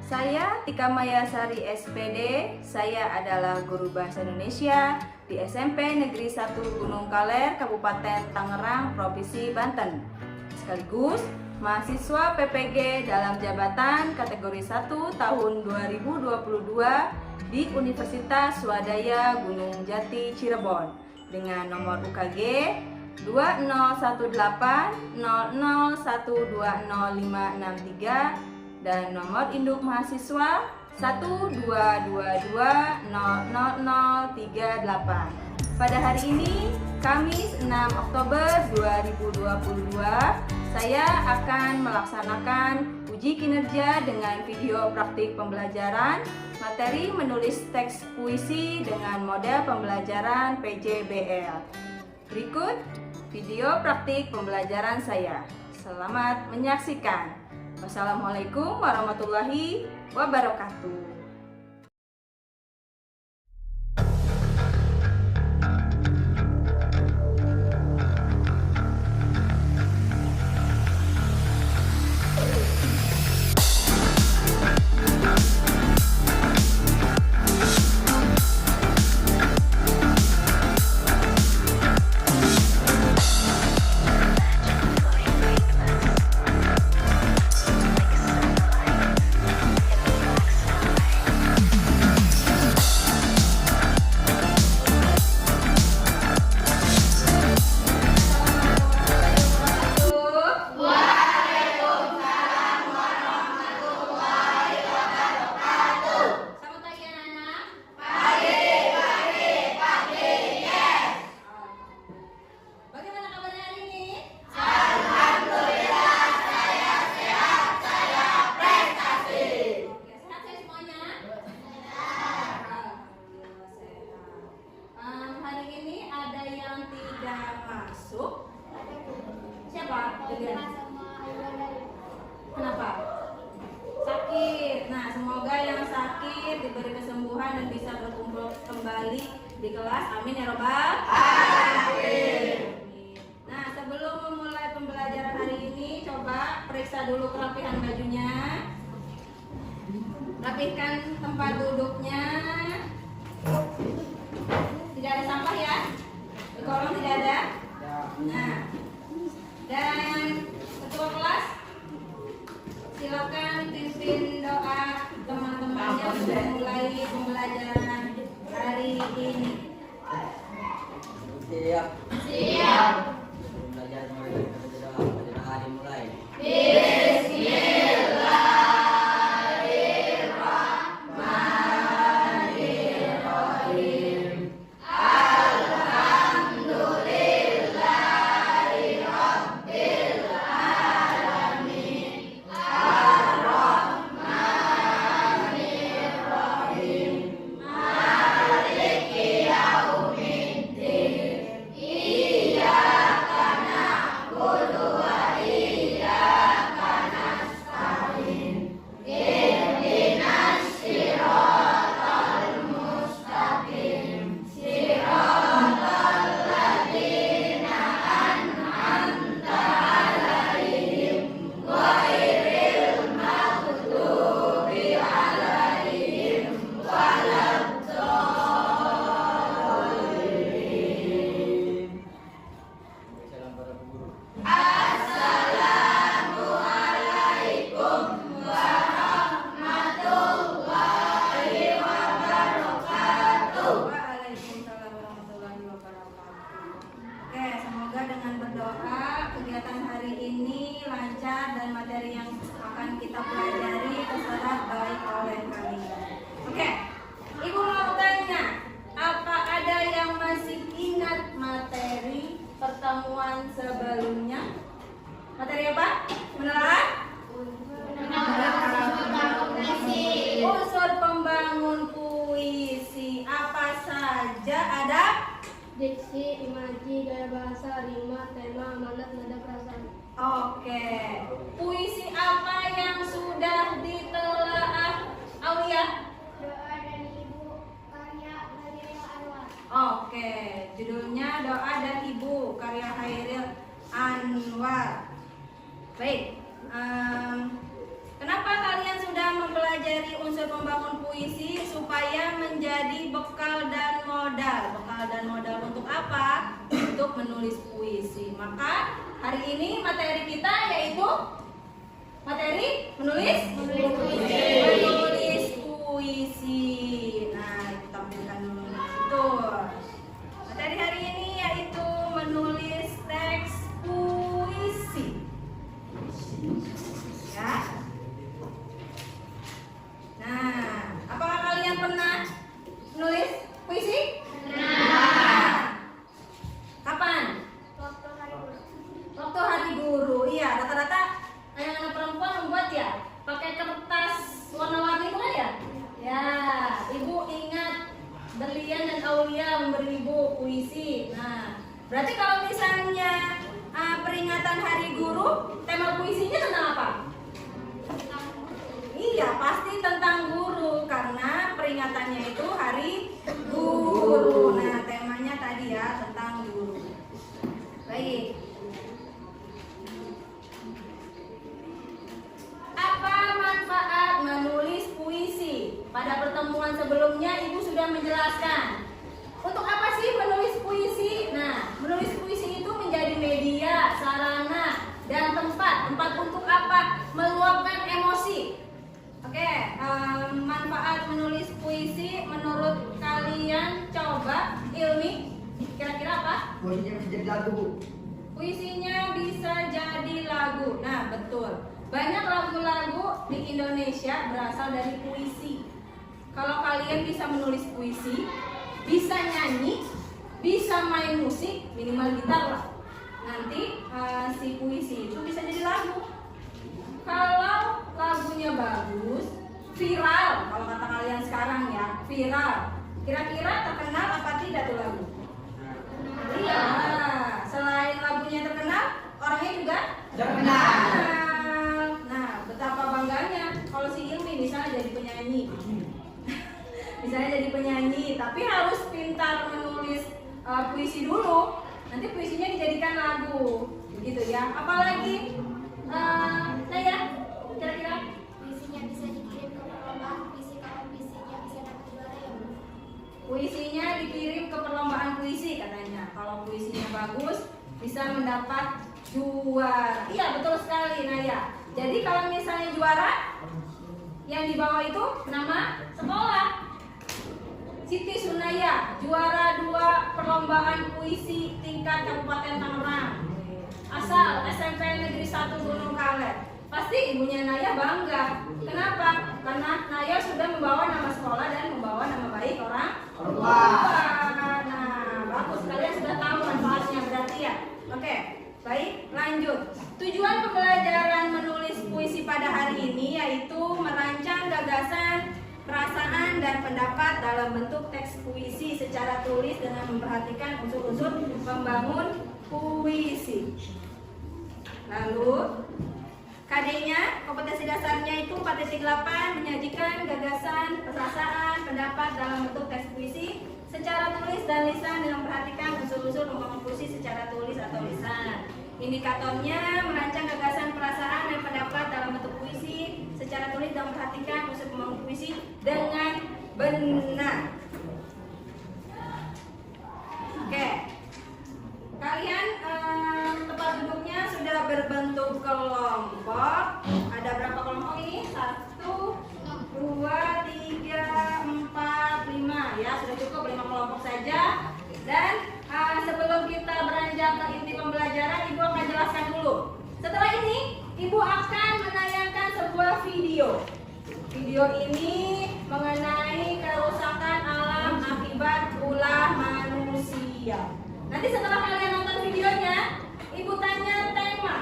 Saya Tika Mayasari SPD, saya adalah guru bahasa Indonesia di SMP Negeri 1 Gunung Kaler, Kabupaten Tangerang, Provinsi Banten. Sekaligus mahasiswa PPG dalam jabatan kategori 1 tahun 2022 di Universitas Swadaya Gunung Jati Cirebon dengan nomor UKG 201800120563 dan nomor induk mahasiswa 122200038. Pada hari ini, Kamis 6 Oktober 2022, saya akan melaksanakan uji kinerja dengan video praktik pembelajaran materi menulis teks puisi dengan model pembelajaran PJBL. Berikut video praktik pembelajaran saya. Selamat menyaksikan. Wassalamualaikum warahmatullahi wabarakatuh. Kenapa? Sakit. Nah, semoga yang sakit diberi kesembuhan dan bisa berkumpul kembali di kelas. Amin ya robbal alamin. Nah, sebelum memulai pembelajaran hari ini, coba periksa dulu kerapihan bajunya. Rapihkan tempat duduknya. Tidak ada sampah ya? Di kolong tidak ada? Nah, dan ketua kelas silakan pimpin doa teman-temannya untuk mulai pembelajaran hari ini. Siap. Siap. Belajar hari mulai. Dengan berdoa kegiatan hari ini lancar dan materi yang akan kita pelajari terserap baik oleh kalian. Oke, Ibu mau tanya, apa ada yang masih ingat materi pertemuan sebelumnya? Materi apa? Menelan? Unsur pembangun puisi apa saja ada? Diksi, imaji, gaya bahasa, rima, tema, manat, nada, perasaan. Oke. Puisi apa yang sudah ditelaah Aulia? Doa dari Ibu karya Hairil Anwar. Oke, judulnya Doa dan Ibu karya Hairil Anwar. Baik. Kenapa kalian sudah mempelajari unsur pembangun puisi supaya menjadi bekal dan modal. Bekal dan modal untuk apa? Untuk menulis puisi. Maka hari ini materi kita yaitu materi menulis puisi. Nah, kita tampilkan dulu. Tuh. Materi hari ini yaitu menulis teks puisi. Ya. Nah, apakah kalian pernah menulis puisi? Nah. Kapan? Waktu hari guru. Iya, rata-rata anak-anak perempuan membuat ya pakai kertas warna-warni itu kan ya? Ya, ibu ingat Berlian dan Aulia memberi ibu puisi. Nah, berarti kalau misalnya peringatan hari guru, tema puisinya tentang apa? Iya, pasti tentang guru karena peringatannya itu hari guru. Nah, temanya tadi ya tentang guru. Baik. Apa manfaat menulis puisi? Pada pertemuan sebelumnya ibu sudah menjelaskan. Untuk apa sih menulis puisi? Nah, menulis puisi itu menjadi media, sarana, dan tempat. Tempat untuk apa? Meluapkan emosi. Oke, manfaat menulis puisi menurut kalian coba Ilmi, kira-kira apa? Puisinya bisa jadi lagu, Bu. Puisinya bisa jadi lagu. Nah, betul. Banyak lagu-lagu di Indonesia berasal dari puisi. Kalau kalian bisa menulis puisi, bisa nyanyi, bisa main musik, minimal gitar lah. Nanti si puisi itu bisa jadi lagu. Kalau lagunya bagus, viral, kalau kata kalian sekarang ya, viral. Kira-kira terkenal apa tidak tuh lagu? Iya. Selain lagunya terkenal, orangnya juga Terkenal. Nah, betapa bangganya kalau si Ilmi misalnya jadi penyanyi. Misalnya jadi penyanyi, tapi harus pintar menulis puisi dulu. Nanti puisinya dijadikan lagu, begitu ya. Apalagi, Naya, kira-kira Puisinya bisa dikirim ke perlombaan puisi kalau puisinya bisa dapat juara ya, Bu. puisinya dikirim ke perlombaan puisi katanya. Kalau puisinya bagus, bisa mendapat juara. Iya, betul sekali, Naya. Jadi kalau misalnya juara, yang dibawa itu nama sekolah. Siti Sunaya, juara 2 perlombaan puisi tingkat Kabupaten Tangerang. Asal SMP Negeri 1 Gunung Kaler. Pasti ibunya Naya bangga. Kenapa? Karena Naya sudah membawa nama sekolah dan membawa nama baik orang tua. Nah, bagus. Kalian sudah tahu manfaatnya berarti ya. Oke, baik, lanjut. Tujuan pembelajaran menulis puisi pada hari ini yaitu merancang gagasan, perasaan, dan pendapat dalam bentuk teks puisi secara tulis dengan memperhatikan unsur-unsur pembangun puisi. Lalu KD-nya, kompetensi dasarnya itu 4.8, menyajikan gagasan, perasaan, pendapat dalam bentuk teks puisi secara tulis dan lisan dengan memperhatikan unsur-unsur pembangun puisi secara tulis atau lisan. Indikatornya merancang gagasan, perasaan, dan pendapat dalam bentuk puisi secara tulis dan memperhatikan unsur pembangun puisi dengan benar. Oke, kalian tempat duduknya sudah berbentuk kelompok. Ada berapa kelompok ini? 1, 2, 3, 4, 5. Ya, sudah cukup 5 kelompok saja. Dan sebelum kita beranjak ke inti pembelajaran, Ibu akan jelaskan dulu. Setelah ini, Ibu akan menayangkan sebuah video. Video ini mengenai kerusakan alam akibat ulah manusia. Nanti setelah kalian nonton videonya, Ibu tanya tema.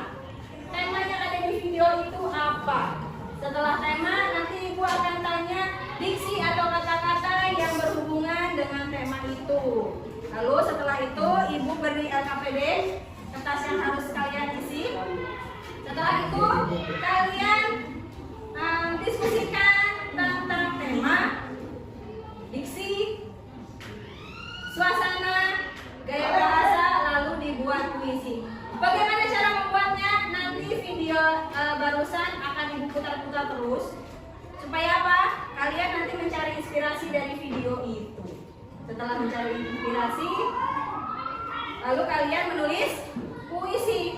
Temanya ada di video itu apa? Setelah tema, nanti Ibu akan tanya diksi atau kata-kata yang berhubungan dengan tema itu. Lalu setelah itu Ibu beri LKPD, kertas yang harus kalian isi. Setelah itu kalian diskusikan tentang tema, diksi, suasana, gaya bahasa, lalu dibuat puisi. Bagaimana cara membuatnya? Nanti video barusan akan Ibu putar-putar terus Supaya apa? Kalian nanti mencari inspirasi dari video itu. Setelah mencari inspirasi, lalu kalian menulis puisi.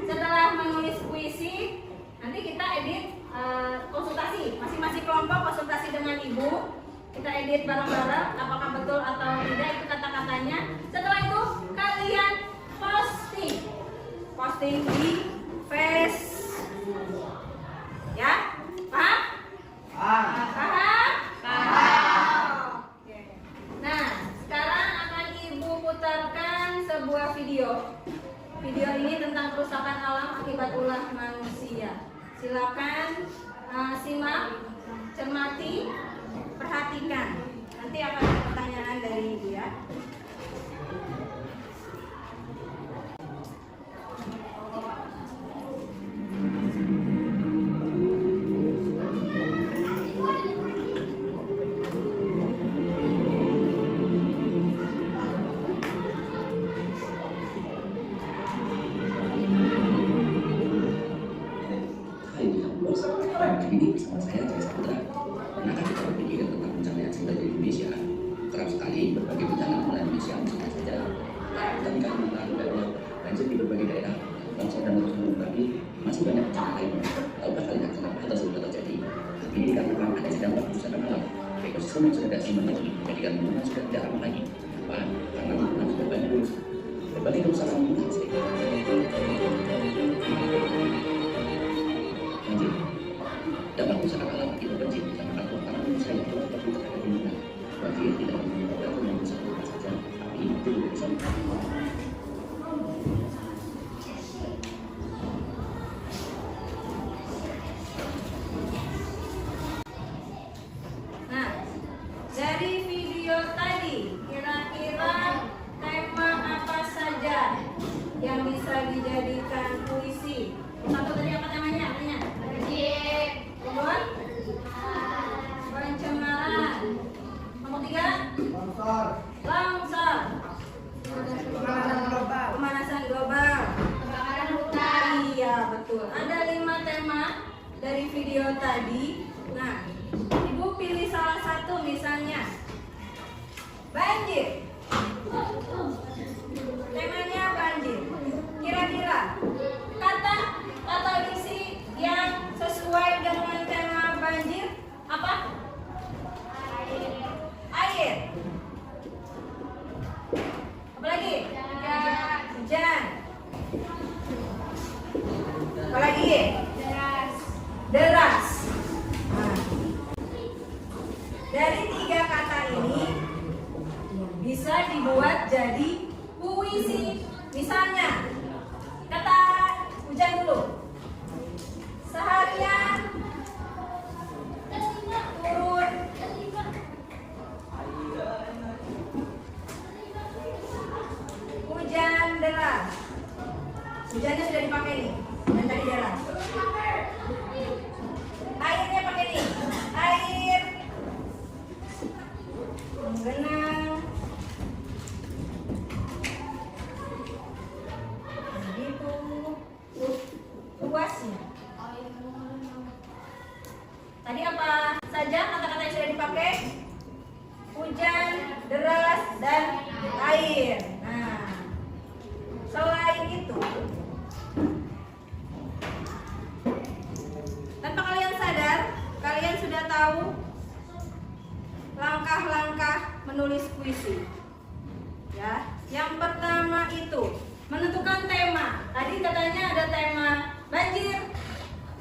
Setelah menulis puisi, nanti kita edit konsultasi. Masing-masing kelompok konsultasi dengan ibu. Kita edit bareng-bareng apakah betul atau tidak itu kata-katanya. Setelah itu kalian posting di Facebook. Ya? Paham? Paham? Oke. Nah, sekarang akan ibu putarkan sebuah video. Video ini tentang kerusakan alam akibat ulah manusia. Silakan simak, cermati, perhatikan. Nanti akan ada pertanyaan dari ibu ya. Ini bersama saya Jaya Saputra. Pernah kita berpikir tentang bencana yang ada di Indonesia. Kerap sekali berbagai bencana melanda Indonesia bukan saja. Tapi kami mengetahui bahwa banjir di berbagai daerah, longsor dan letusan berbagi masih banyak bencana lain. Tahukah kalian kenapa hal tersebut terjadi? Ini dikarenakan adanya dampak kerusakan alam. Ekosistem yang sudah tidak seimbang menjadikan lingkungan sudah tidak aman lagi. Bahkan karena lingkungan sudah banyak rusak. Berbagai kerusakan lingkungan banjir. Dampak kerusakan alam akibat banjir dikarenakan tantangan manusia yang terus terhadap lingkungan. Banjir tidak menyebabkan yang rusak rumah saja, tapi itu juga bisa Nah, dari video tadi kira-kira tema apa saja yang bisa dijadikan puisi? Satu tadi apa temanya? Kedua, pencemaran. Nomor 3, longsor. Pemanasan global. Kebakaran hutan. Iya betul. Ada 5 tema dari video tadi. Nah, ibu pilih salah satu misalnya banjir. Temanya banjir. Kira-kira kata atau diksi yang sesuai dengan tema banjir apa? Air. Apa lagi? Hujan. Apa lagi? Deras. Nah, dari 3 kata ini bisa dibuat jadi puisi. Misalnya kata hujan dulu. Seharian turun hujan deras. Hujannya sudah dipakai nih, dan tadi deras. Airnya pakai nih, air menggenang. Begitu luasnya. Tadi apa saja kata-kata yang sudah dipakai? Hujan, deras, dan air. Nah, selain itu, tanpa kalian sadar, kalian sudah tahu langkah-langkah menulis puisi. Ya, yang pertama itu menentukan tema. Tadi katanya ada tema banjir,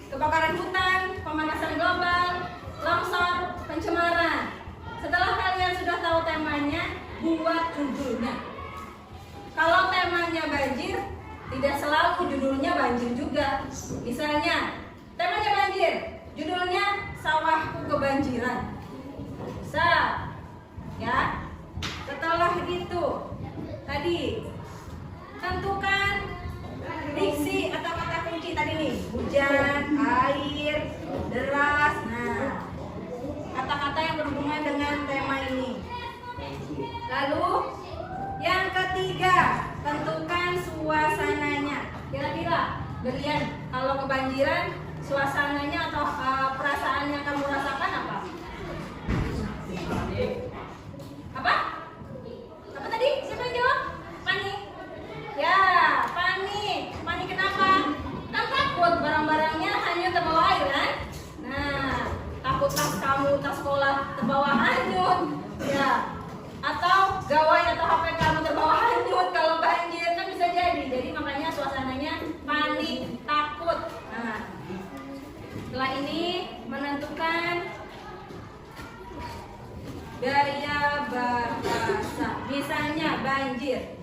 kebakaran hutan, pemanasan global, longsor, pencemaran. Setelah kalian sudah tahu temanya, buat judulnya. Kalau temanya banjir, tidak selalu judulnya banjir juga. Misalnya, temanya banjir, judulnya sawahku kebanjiran. Bisa, ya. Setelah itu, tadi tentukan diksi atau kata kunci tadi nih, hujan, air, deras. Nah, kata-kata yang berhubungan dengan tema ini. Lalu yang ketiga, tentukan suasananya. Kira-kira Berlian, kalau kebanjiran suasananya atau perasaan yang kamu rasakan apa? Apa? Apa tadi? Siapa yang jawab? Panik. Ya, panik. Panik kenapa? Kan takut barang-barangnya hanyut ke bawah air kan? Nah, takut tas kamu, tas sekolah terbawa hanyut. Ya. Atau gawai atau HP kamu terbawa hanyut kalau banjir kan bisa jadi. Jadi makanya suasananya panik, takut. Nah, setelah ini menentukan gaya bahasa. Misalnya banjir.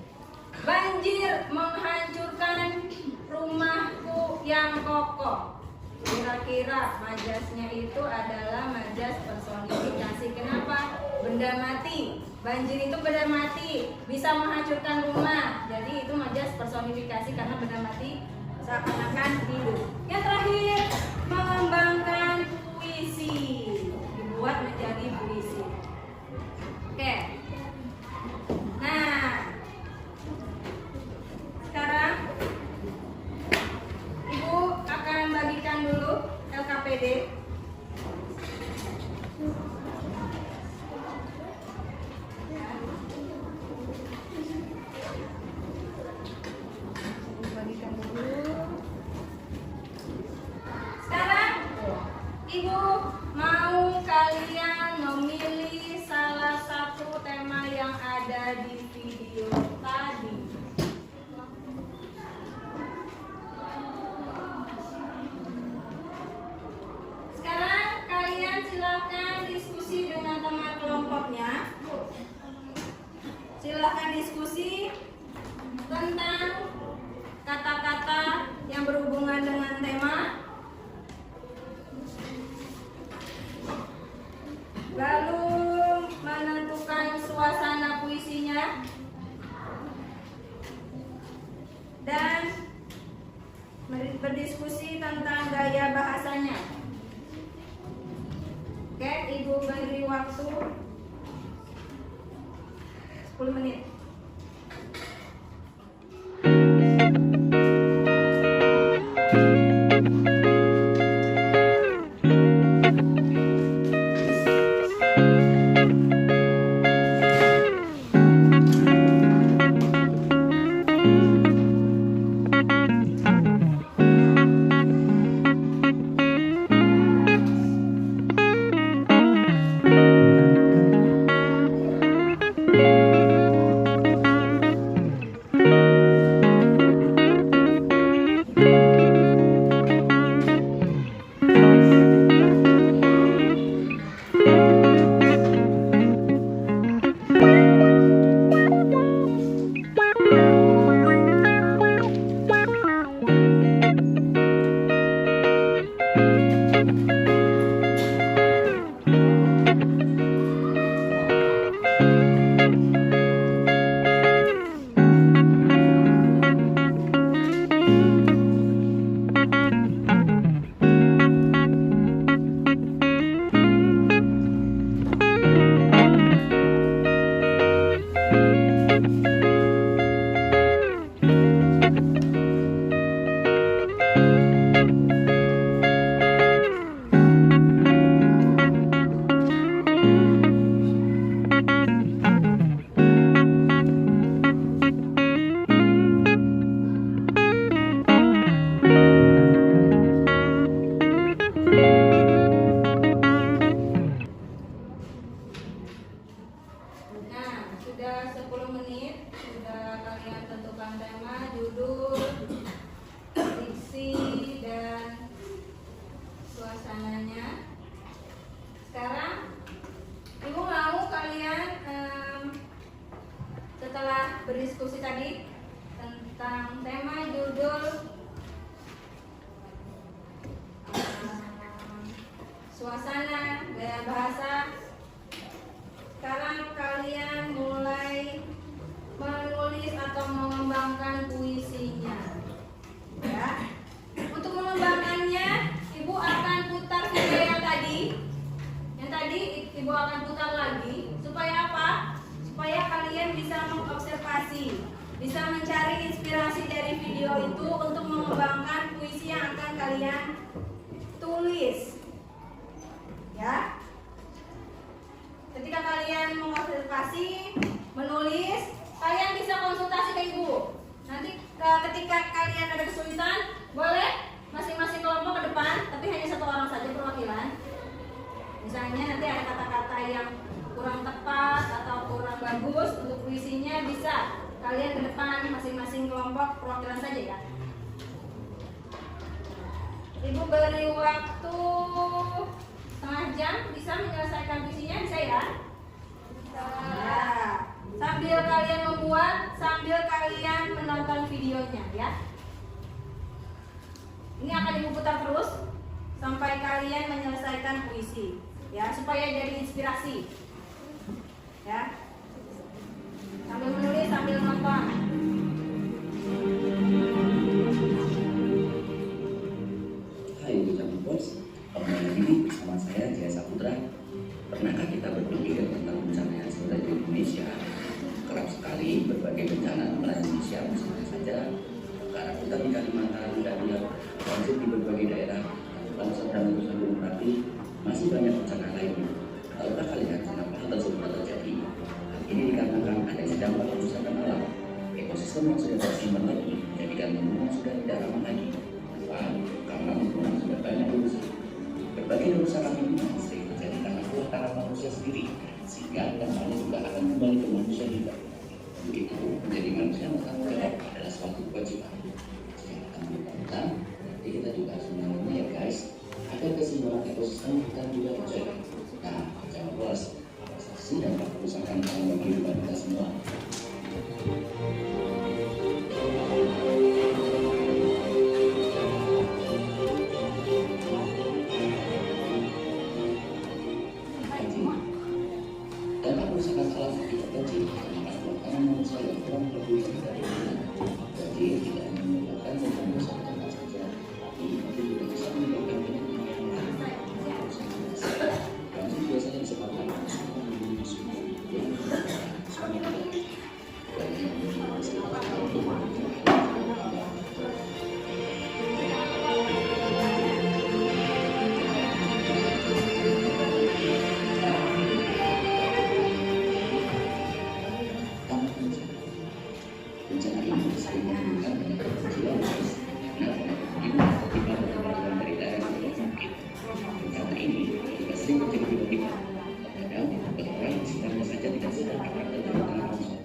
Banjir menghancurkan rumahku yang kokoh. Kira-kira majasnya itu adalah majas personifikasi. Kenapa? Benda mati. Banjir itu benda mati, bisa menghancurkan rumah. Jadi itu majas personifikasi karena benda mati seakan-akan hidup. Yang terakhir, mengembangkan puisi. Dibuat menjadi puisi. Oke. Nah, sekarang Ibu akan bagikan dulu LKPD. Bagikan dulu. Sekarang Ibu mau kalian memilih salah satu tema yang ada di video tadi. Sekarang kalian silakan diskusi dengan teman kelompoknya. Silakan diskusi tentang kata-kata yang berhubungan dengan tema. Lalu menentukan suasana puisinya dan berdiskusi tentang gaya bahasanya. Oke, Ibu beri waktu 10 menit. berdiskusi tadi tentang tema judul suasana gaya bahasa. Sekarang kalian mulai menulis atau mengembangkan puisinya, ya. Untuk mengembangkannya, ibu akan putar video yang tadi. Yang tadi ibu akan putar lagi supaya apa? Supaya kalian bisa mengobservasi, bisa mencari inspirasi dari video itu untuk mengembangkan puisi yang akan kalian menulis. Ya. Ketika kalian mengobservasi, menulis, kalian bisa konsultasi ke ibu. Nanti ketika kalian ada kesulitan, boleh masing-masing kelompok ke depan, tapi hanya satu orang saja perwakilan. Misalnya nanti ada kata-kata yang kurang tepat atau kurang bagus untuk puisinya, bisa kalian ke depan masing-masing kelompok perwakilan saja ya. Ibu beri waktu setengah jam, bisa menyelesaikan puisinya, bisa ya? Ya. Sambil kalian membuat, sambil kalian menonton videonya ya. Ini akan ibu putar terus sampai kalian menyelesaikan puisi, ya, supaya jadi inspirasi. Ya. Sambil menulis, sambil nonton. Hai Bujang Bos, kembali lagi bersama saya Jaya Saputra. Pernahkah kita berpikir tentang bencana yang sudah di Indonesia? Kerap sekali berbagai bencana melanda Indonesia, misalnya saja karena hutan di Kalimantan dan banjir di berbagai daerah, longsor dan letusan gunung Merapi, masih banyak bencana lain. Tahukah kalian kenapa hal tersebut terjadi? Hal ini dikarenakan adanya dampak kerusakan alam. Ekosistem yang sudah tersimpan lagi menjadikan lingkungan sudah tidak ramah lagi. Kenapa? Karena lingkungan sudah banyak dirusak. Berbagai kerusakan lingkungan sering terjadi karena ulah tangan manusia sendiri, sehingga dampaknya juga akan kembali ke manusia juga. Untuk itu, menjadi manusia yang bertanggung jawab adalah suatu kewajiban. Jika akan bertanggung, nanti kita juga harus menangani ya guys, agar keseimbangan ekosistem hutan juga terjaga. Nah, jangan bos, apa saksi dan kerusakan alam bagi kehidupan kita semua. Dampak kerusakan alam akibat banjir karena perbuatan manusia yang kurang peduli dari lingkungan. Banjir tidak hanya menyebabkan pembusukan tempat saja, tapi juga bisa menyebabkan penyakit yang lain. Banjir biasanya disebabkan oleh sungai yang bencana ini sering menimbulkan banyak kejiwaan guys. Nah, ini tertimpa berkelanjutan dari daerah yang tidak mungkin. Bencana ini juga sering terjadi tiba-tiba. Terkadang orang yang sekitarnya saja tidak sadar akan terjadi tanah longsor.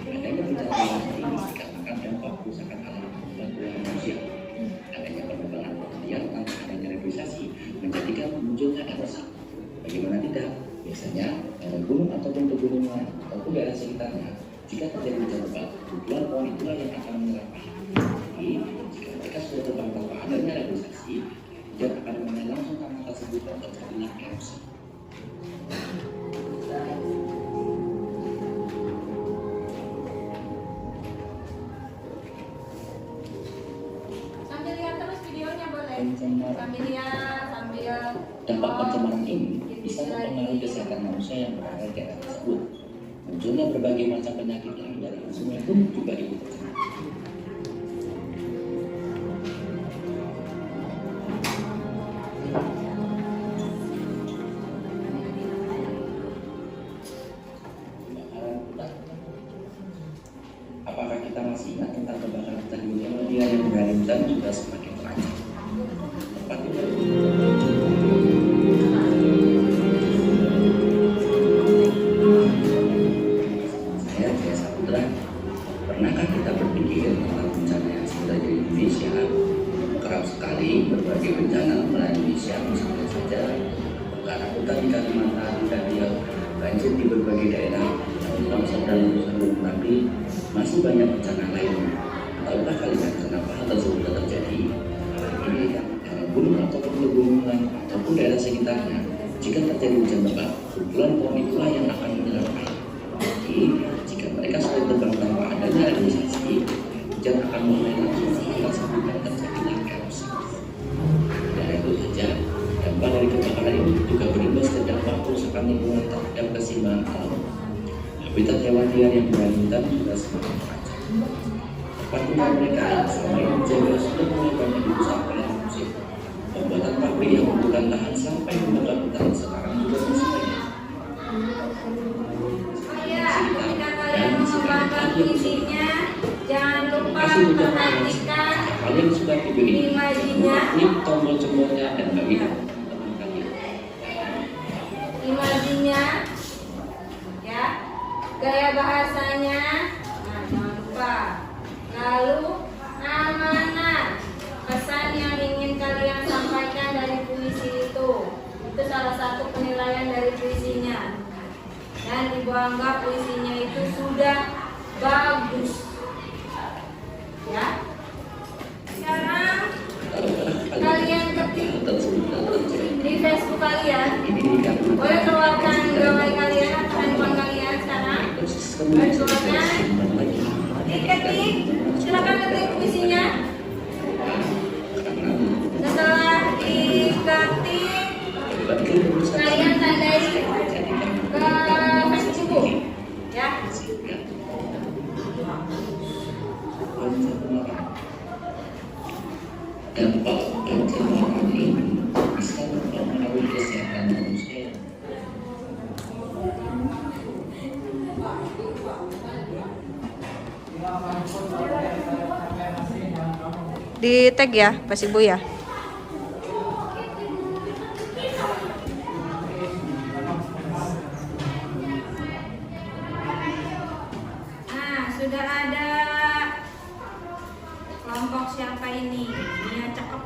Adanya bencana alam ini dikarenakan dampak kerusakan alam dan ulah manusia. Adanya penerbangan perhatian tanpa adanya regulasi menjadikan munculnya erosi. Bagaimana tidak? Biasanya gunung ataupun pegunungan ataupun daerah sekitarnya, jika terjadi hujan lebat, guguran pohon itulah yang akan menyerap air. Jadi, jika mereka sudah terbang tanpa adanya regulasi, hujan akan mengenai langsung tanah tersebut dan terjadilah erosi. Sambil lihat terus videonya boleh. Pencemaran. Sambil lihat, sambil Dampak pencemaran ini bisa mempengaruhi kesehatan manusia yang berada di daerah tersebut. Munculnya berbagai macam penyakit yang dari sungai pun juga ikut tercemar. Kebakaran hutan. Apakah kita masih ingat tentang kebakaran hutan di Indonesia yang berada hutan juga semakin terancam? Tempat itu. Saya Jaya Saputra. Pernahkah kita berpikir tentang bencana yang sudah di Indonesia? Kerap sekali berbagai bencana melanda Indonesia, misalnya saja karena hutan di Kalimantan dan banjir di berbagai daerah, longsor dan letusan gunung Merapi, masih banyak bencana lain. Tahukah kalian kenapa hal tersebut terjadi? Ini gunung ataupun pegunungan ataupun daerah sekitarnya, jika terjadi hujan lebat, guguran pohon itulah yang akan menyerap air. Jadi, jika mereka sudah terbang tanpa adanya regulasi, hujan akan mengenai langsung tanah tersebut dan terjadilah erosi. Dan itu saja, dampak dari kebakaran ini juga berimbas ke dampak kerusakan lingkungan terhadap keseimbangan alam. Habitat hewan liar yang berada di hutan juga semakin terancam. Tempat tinggal mereka yang selama ini dijaga sudah mulai banyak dirusak oleh manusia. Pembuatan Tetapi yang bukan tahan sampai benar-benar sekarang juga semuanya. Oh iya, ketika kalian mengembangkan puisinya, jangan lupa perhatikan Kalian sudah diberi imajinya, ini tombol jempolnya dan kalian teman kalian. imajinya, ya, gaya bahasanya, nah jangan lupa. Lalu amanah, pesan yang ingin kalian sampaikan dari puisi itu salah satu penilaian dari puisinya. Dan ibu anggap puisinya itu sudah bagus, ya. Sekarang kalian ketik di Facebook kalian, boleh keluarkan gawai kalian atau handphone kalian sekarang. Boleh keluarkan, diketik, silakan ketik puisinya. Setelah diketik, kalian tandai ke Facebook, ya. Dampak pencemaran ini bisa mempengaruhi kesehatan manusia. Di tag ya, Pas Ibu ya. Nah, sudah ada kelompok siapa ini? Ini yang cakep.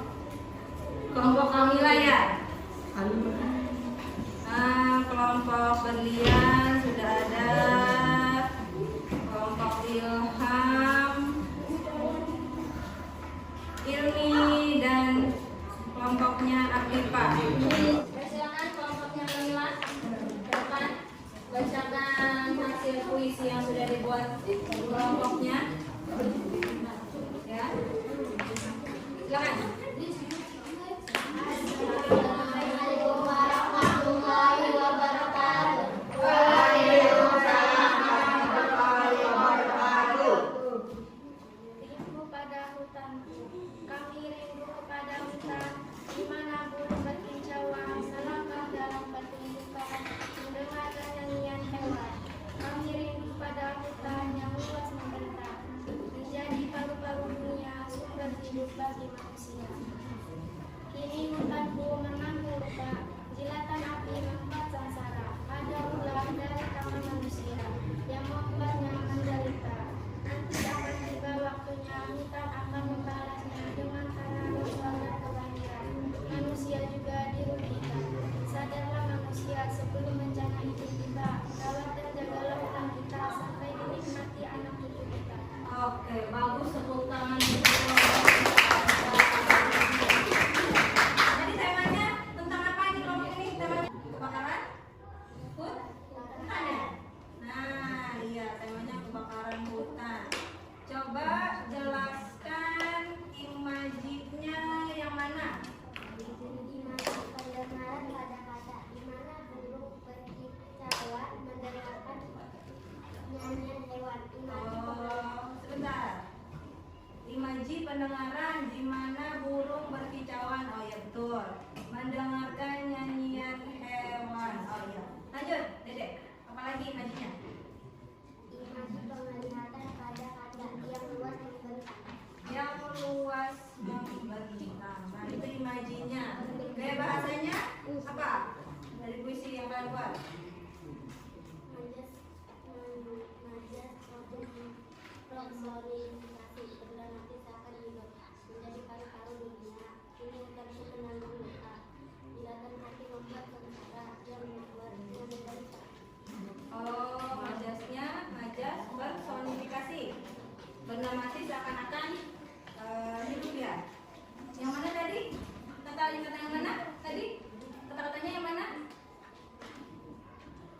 Kelompok Kamila ya? Nah, kelompok Berlian sudah ada. Kelompok Ilham, Ilmi, dan kelompoknya Afifa. Silakan kelompoknya Kamila ke depan, bacakan hasil puisi yang sudah dibuat kelompoknya. Ya, silakan. Assalamualaikum warahmatullahi wabarakatuh. Rindu pada hutanku, kami rindu kepada hutan, di mana burung berkicauan, selangkah dalam pertunjukan, mendengarkan nyanyian hewan. Kami rindu pada hutan yang luas membentang, menjadi paru-paru dunia, sumber hidup bagi manusia. Kini hutanku menampung luka, jilatan api membuat sengsara. Ada ular dari kaum manusia yang membuatnya menderita. Nanti akan tiba waktunya, hutan akan membalasnya dengan tanah longsor dan kebanjiran. Manusia juga dirugikan. Sadarlah manusia sebelum bencana itu tiba. Rawat dan jagalah hutan kita sampai dinikmati anak cucu kita. Oke, bagus, tepuk tangan. Jadi temanya tentang apa ini kelompok ini? Temanya kebakaran? Hutan ya? Nah, iya, temanya kebakaran hutan. Coba jelaskan imajinya yang mana? Pendengaran kata-kata di mana burung berkicauan mendengarkan nyanyian hewan. Oh, sebentar. Imaji pendengaran di mana burung berkicauan. Oh ya betul. Mendengarkan nyanyian hewan. Oh iya. Lanjut, Dedek. Apalagi imajinya? Imaji penglihatan pada kaca yang luas membentang. Yang luas membentang. Nah, itu imajinya. Gaya bahasanya apa? Dari puisi yang kalian buat. Personifikasi berdramatisasi hidup menjadi paru-paru dunia. Ini bukanku menanggung luka, jilatan hati membuat sengsara yang membuatnya menderita. Oh, majasnya majas personifikasi. Bernamati seakan-akan hidup ya. Yang mana tadi? Kata yang mana tadi? Kata-katanya yang mana?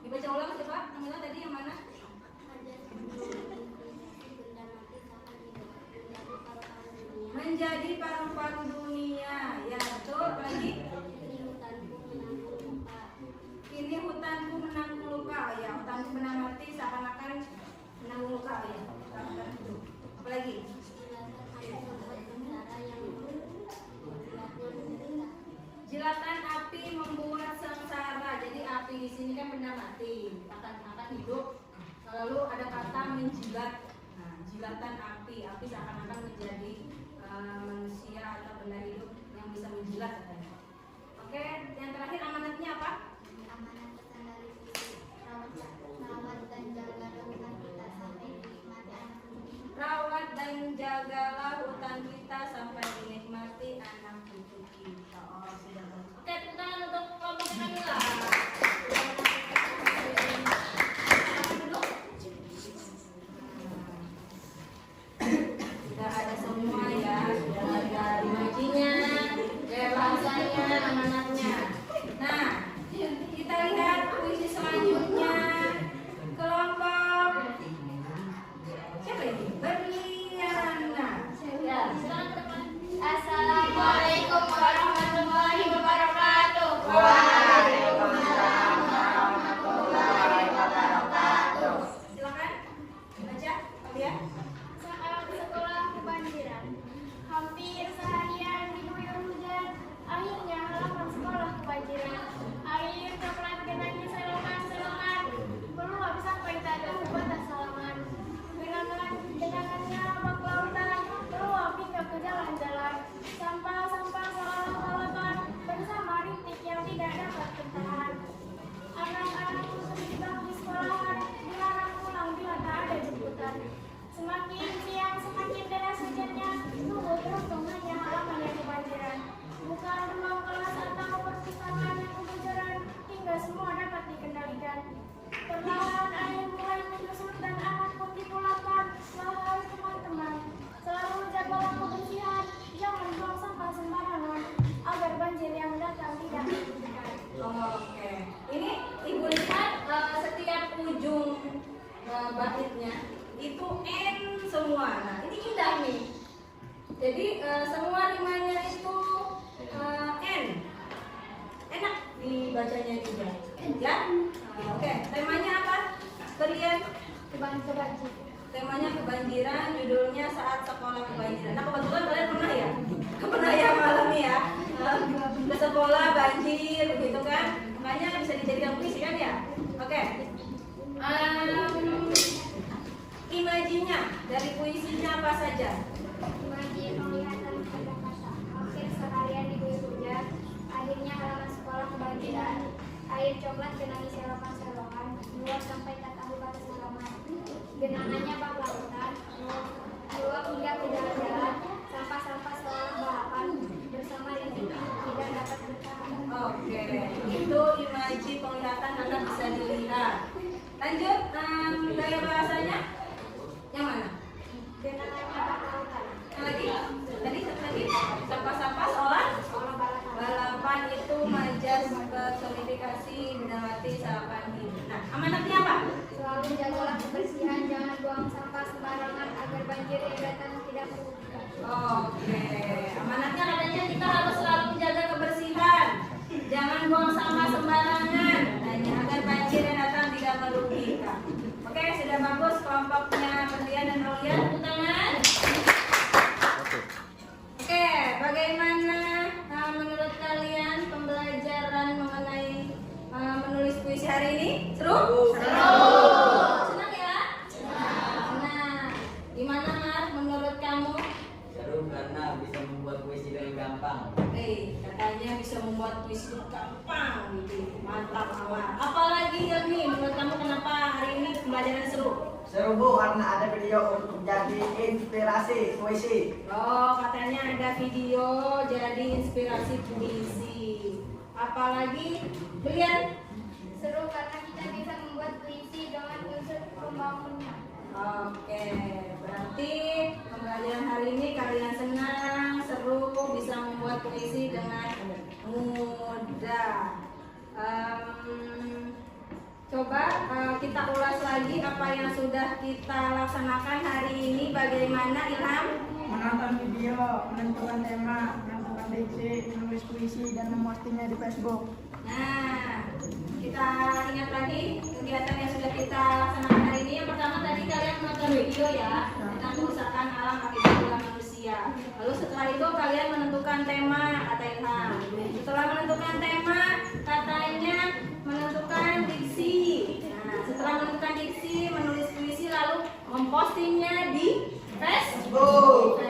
Dibaca ulang coba. Kamila tadi yang mana? Menjadi paru-paru dunia. Ya betul. Lagi. Kini hutanku menanggung luka. Ya, hutanku menamati seakan-akan menanggung luka. Ya. Apa lagi? Jilatan api membuat sengsara. Jadi api di sini kan benda mati, akan hidup. Lalu ada kata menjilat. Nah, jilatan api seakan-akan menjadi manusia atau benda hidup yang bisa menjilat katanya. Oke, yang terakhir amanatnya apa? Amanat pesan dari rawat dan jaga hutan kita sampai dinikmati anak cucu. Rawat dan jagalah hutan kita sampai dinikmati anak cucu kita. Oh, sudah bagus. Oke, tepuk tangan untuk kelompok Kamila. Duduk. Sudah ada semua ya, sudah ada imajinya, bahasanya, amanatnya. Nah, kita lihat puisi selanjutnya. Kelompok siapa ini? Berliana. Ya, silakan teman. Assalamualaikum warahmatullahi wabarakatuh. Waalaikumsalam warahmatullahi wabarakatuh. Silakan baca kalian. Saat sekolah kebanjiran, hampir seharian diguyur hujan. Akhirnya halaman sekolah kebanjiran. Air coklat genangi selokan-selokan. Belum habis sampai tak ada batas halaman. Genangannya bak lautan. Meluap hingga ke jalan-jalan. Sampah-sampah seolah-olahan bersama rintik yang tidak dapat bertahan. Anak-anak khusus di bangku sekolahan dilarang pulang bila tak ada jemputan. Semakin siang semakin deras hujannya, tunggu beruntung hanya halaman yang kebanjiran. Bukan ruang kelas atau perpustakaan yang kebanjiran, hingga semua dapat dikendalikan. Perlahan air mulai menyusut dan anak pun dipulangkan. Wahai teman-teman, selalu jagalah kebersihan, jangan buang sampah sembarangan, agar banjir yang datang tidak merugikan. Oke, ini ibu lihat setiap ujung baitnya itu N semua. Nah, ini indah nih. Jadi semua rimanya itu N. Enak dibacanya juga. Ya? Oke, temanya apa? Kalian? Kebanjiran. Temanya kebanjiran, judulnya Saat Sekolah Kebanjiran. Nah, kebetulan kalian pernah ya? Pernah ya mengalami ya? Ke sekolah banjir begitu kan? Makanya bisa dijadikan puisi kan ya? Oke. Imajinya dari puisinya apa saja? Imaji penglihatan pada kata. Hampir seharian diguyur hujan. Akhirnya halaman sekolah kebanjiran. Air coklat genangi selokan-selokan. Meluap sampai tak tahu batas halaman. Genangannya bak lautan. Meluap hingga ke jalan-jalan. Sampah-sampah seolah balapan. Bersama rintik tidak dapat bertahan. Oke, itu imaji penglihatan Anda bisa dilihat. Lanjut, gaya bahasanya yang mana? Genangannya bak lautan. Yang lagi? Tadi satu lagi? Sampah-sampah seolah balapan itu majas personifikasi benda mati seakan hidup. Nah, amanatnya apa? Selalu jagalah kebersihan, jangan buang sampah sembarangan agar banjir yang datang tidak merugikan. Oke, amanatnya katanya kita harus selalu menjaga kebersihan, jangan buang sampah sembarangan, agar banjir yang datang tidak merugikan. Oke, sudah bagus kelompoknya Berlian dan Rolian, tepuk tangan. Oke, bagaimana menurut kalian pembelajaran mengenai menulis puisi hari ini? Seru? Senang ya? Nah, gimana Mar menurut kamu? Seru karena bisa membuat puisi dengan gampang. Katanya bisa membuat puisi gampang gitu. Mantap Amar. Apalagi ya nih menurut kamu kenapa hari ini pembelajaran seru? Seru Bu karena ada video untuk jadi inspirasi puisi. Oh, katanya ada video jadi inspirasi puisi. Apalagi Berlian? Seru karena kita bisa membuat puisi dengan unsur pembangunnya. Oke, berarti pembelajaran hari ini kalian senang, seru, bisa membuat puisi dengan mudah. Coba kita ulas lagi apa yang sudah kita laksanakan hari ini. Bagaimana Ilham? Menonton video, menentukan tema, menentukan diksi, menulis puisi, dan mempostingnya di Facebook. Nah, kita ingat lagi kegiatan yang sudah kita laksanakan hari ini. Yang pertama tadi kalian menonton video ya tentang kerusakan alam akibat ulah manusia. Indonesia. Lalu setelah itu kalian menentukan tema, kata Ilham. Setelah menentukan tema, katanya menentukan diksi. Nah, setelah menentukan diksi, menulis puisi lalu mempostingnya di Facebook.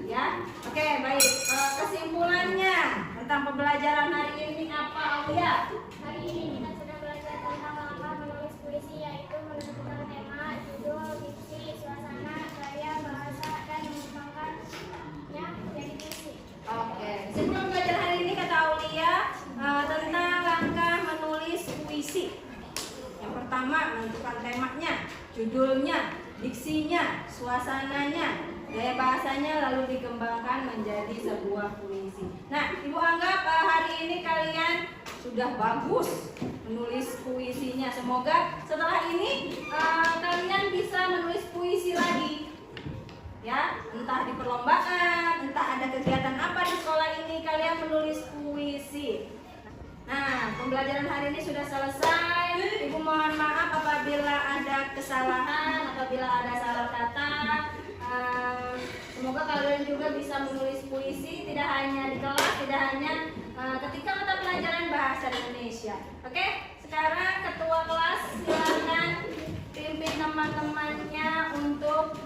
Ya, oke, baik. Kesimpulannya tentang pembelajaran hari ini apa, Aulia? Hari ini kita sudah belajar tentang langkah menulis puisi, yaitu menentukan tema, judul, diksi, suasana, gaya, bahasa, dan mengembangkannya menjadi puisi. Oke, kesimpulan belajar hari ini kata Aulia tentang langkah menulis puisi. Yang pertama, menentukan temanya, judulnya, diksinya, suasananya, gaya bahasanya, lalu dikembangkan menjadi sebuah puisi. Nah, Ibu anggap hari ini kalian sudah bagus menulis puisinya. Semoga setelah ini kalian bisa menulis puisi lagi. Ya, entah di perlombaan, entah ada kegiatan apa di sekolah ini kalian menulis puisi. Nah, pembelajaran hari ini sudah selesai. Ibu mohon maaf apabila ada kesalahan, apabila ada salah kata. Semoga kalian juga bisa menulis puisi, tidak hanya di kelas, tidak hanya ketika mata pelajaran bahasa Indonesia. Oke, sekarang ketua kelas silakan pimpin teman-temannya untuk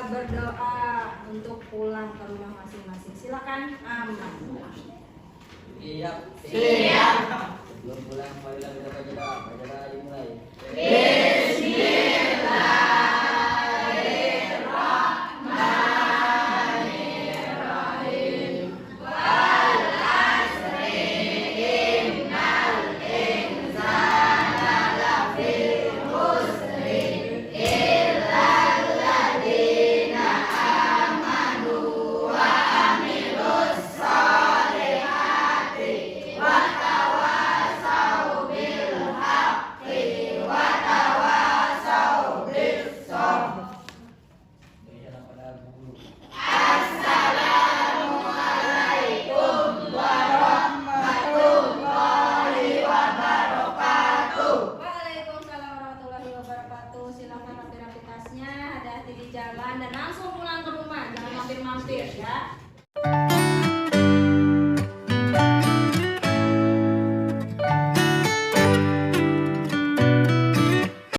berdoa untuk pulang ke rumah masing-masing. Silakan, Aman. Siap. Belum pulang, marilah kita baca dimulai. Waalaikumsalam warahmatullahi wabarakatuh. Silakan rapi-rapi tasnya, hati-hati di jalan dan langsung pulang ke rumah, jangan mampir-mampir ya.